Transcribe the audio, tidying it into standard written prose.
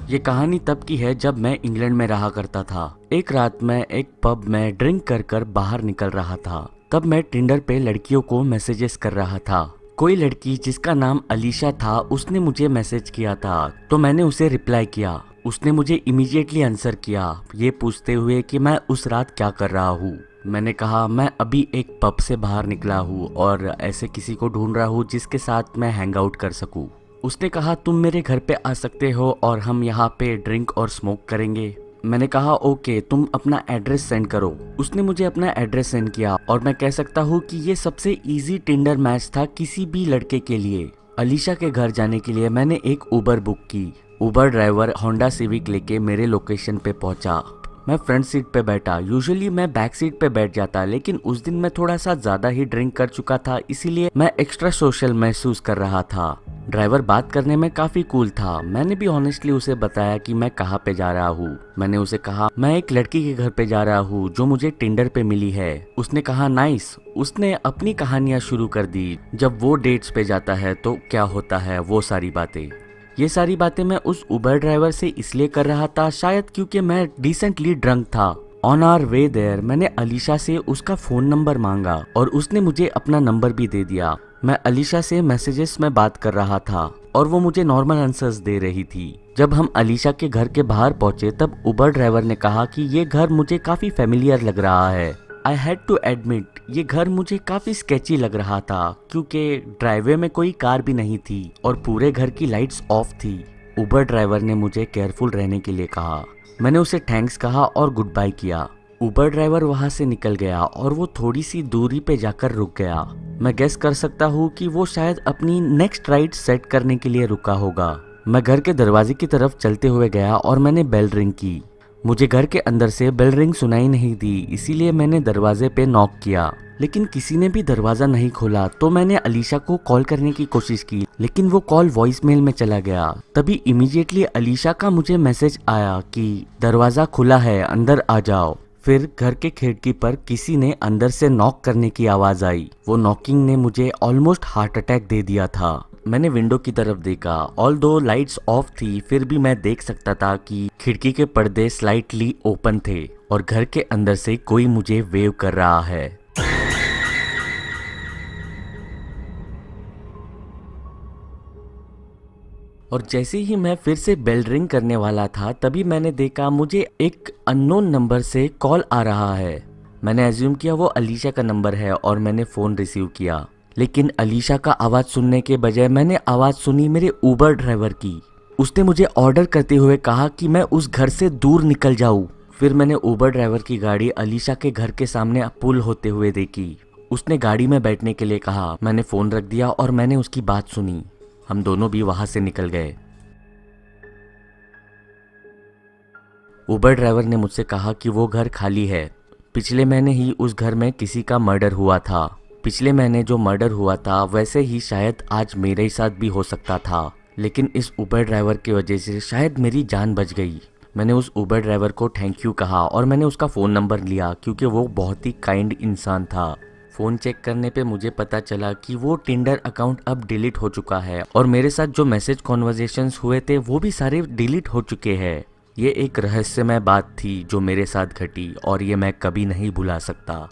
ये कहानी तब की है जब मैं इंग्लैंड में रहा करता था। एक रात मैं एक पब में ड्रिंक कर कर बाहर निकल रहा था। तब मैं टिंडर पे लड़कियों को मैसेजेस कर रहा था। कोई लड़की जिसका नाम अलीशा था उसने मुझे मैसेज किया था, तो मैंने उसे रिप्लाई किया। उसने मुझे इमीडिएटली आंसर किया, ये पूछते हुए कि मैं उस रात क्या कर रहा हूँ। मैंने कहा मैं अभी एक पब से बाहर निकला हूँ और ऐसे किसी को ढूंढ रहा हूँ जिसके साथ मैं हैंग आउट कर सकूँ। उसने कहा तुम मेरे घर पे आ सकते हो और हम यहाँ पे ड्रिंक और स्मोक करेंगे। मैंने कहा ओके, तुम अपना एड्रेस सेंड करो। उसने मुझे अपना एड्रेस सेंड किया और मैं कह सकता हूँ कि ये सबसे इजी टिंडर मैच था किसी भी लड़के के लिए। अलीशा के घर जाने के लिए मैंने एक उबर बुक की। उबर ड्राइवर होंडा सिविक लेके मेरे लोकेशन पे पहुंचा। मैं फ्रंट सीट पे बैठा। यूजुअली मैं बैक सीट पे बैठ जाता, लेकिन उस दिन मैं थोड़ा सा ज्यादा ही ड्रिंक कर चुका था, इसीलिए मैं एक्स्ट्रा सोशल महसूस कर रहा था। ड्राइवर बात करने में काफी कूल था। मैंने भी ऑनेस्टली उसे बताया कि मैं कहाँ पे जा रहा हूँ। मैंने उसे कहा मैं एक लड़की के घर पे जा रहा हूँ जो मुझे टिंडर पे मिली है। उसने कहा नाइस। उसने अपनी कहानियां शुरू कर दी। जब वो डेट्स पे जाता है तो क्या होता है, वो सारी बातें। ये सारी बातें मैं उस उबर ड्राइवर से इसलिए कर रहा था, शायद क्योंकि मैं डिसेंटली ड्रंक था। ऑन आवर वे देयर मैंने अलीशा से उसका फोन नंबर मांगा और उसने मुझे अपना नंबर भी दे दिया। मैं अलीशा से मैसेजेस में बात कर रहा था और वो मुझे नॉर्मल आंसर्स दे रही थी। जब हम अलीशा के घर के बाहर पहुंचे तब उबर ड्राइवर ने कहा कि ये घर मुझे काफी फेमिलियर लग रहा है। आई हैड टू एडमिट, ये घर मुझे काफी स्केची लग रहा था क्योंकि ड्राइववे में कोई कार भी नहीं थी और पूरे घर की लाइट्स ऑफ थी। उबर ड्राइवर ने मुझे केयरफुल रहने के लिए कहा। मैंने उसे थैंक्स कहा और गुड बाय किया। उबर ड्राइवर वहां से निकल गया और वो थोड़ी सी दूरी पे जाकर रुक गया। मैं गेस कर सकता हूँ कि वो शायद अपनी नेक्स्ट राइड सेट करने के लिए रुका होगा। मैं घर के दरवाजे की तरफ चलते हुए गया और मैंने बेल रिंग की। मुझे घर के अंदर से बेल रिंग सुनाई नहीं दी, इसीलिए मैंने दरवाजे पे नॉक किया, लेकिन किसी ने भी दरवाजा नहीं खोला। तो मैंने अलीशा को कॉल करने की कोशिश की, लेकिन वो कॉल वॉइस मेल में चला गया। तभी इमीडिएटली अलीशा का मुझे मैसेज आया कि दरवाजा खुला है, अंदर आ जाओ। फिर घर के खिड़की पर किसी ने अंदर से नॉक करने की आवाज आई। वो नॉकिंग ने मुझे ऑलमोस्ट हार्ट अटैक दे दिया था। मैंने विंडो की तरफ देखा। ऑल्दो लाइट्स ऑफ थी, फिर भी मैं देख सकता था कि खिड़की के पर्दे स्लाइटली ओपन थे और घर के अंदर से कोई मुझे वेव कर रहा है। और जैसे ही मैं फिर से बेल रिंग करने वाला था तभी मैंने देखा मुझे एक अननोन नंबर से कॉल आ रहा है। मैंने एज्यूम किया वो अलीशा का नंबर है और मैंने फोन रिसीव किया, लेकिन अलीशा का आवाज सुनने के बजाय मैंने आवाज सुनी मेरे उबर ड्राइवर की। उसने मुझे ऑर्डर करते हुए कहा कि मैं उस घर से दूर निकल जाऊं। फिर मैंने उबर ड्राइवर की गाड़ी अलीशा के घर के सामने पुल होते हुए देखी। उसने गाड़ी में बैठने के लिए कहा। मैंने फोन रख दिया और मैंने उसकी बात सुनी। हम दोनों भी वहां से निकल गए। उबर ड्राइवर ने मुझसे कहा कि वो घर खाली है। पिछले महीने ही उस घर में किसी का मर्डर हुआ था। पिछले महीने जो मर्डर हुआ था वैसे ही शायद आज मेरे साथ भी हो सकता था, लेकिन इस उबर ड्राइवर की वजह से शायद मेरी जान बच गई। मैंने उस उबर ड्राइवर को थैंक यू कहा और मैंने उसका फ़ोन नंबर लिया क्योंकि वो बहुत ही काइंड इंसान था। फ़ोन चेक करने पे मुझे पता चला कि वो टिंडर अकाउंट अब डिलीट हो चुका है और मेरे साथ जो मैसेज कॉन्वर्जेशंस हुए थे वो भी सारे डिलीट हो चुके हैं। ये एक रहस्यमय बात थी जो मेरे साथ घटी और ये मैं कभी नहीं भुला सकता।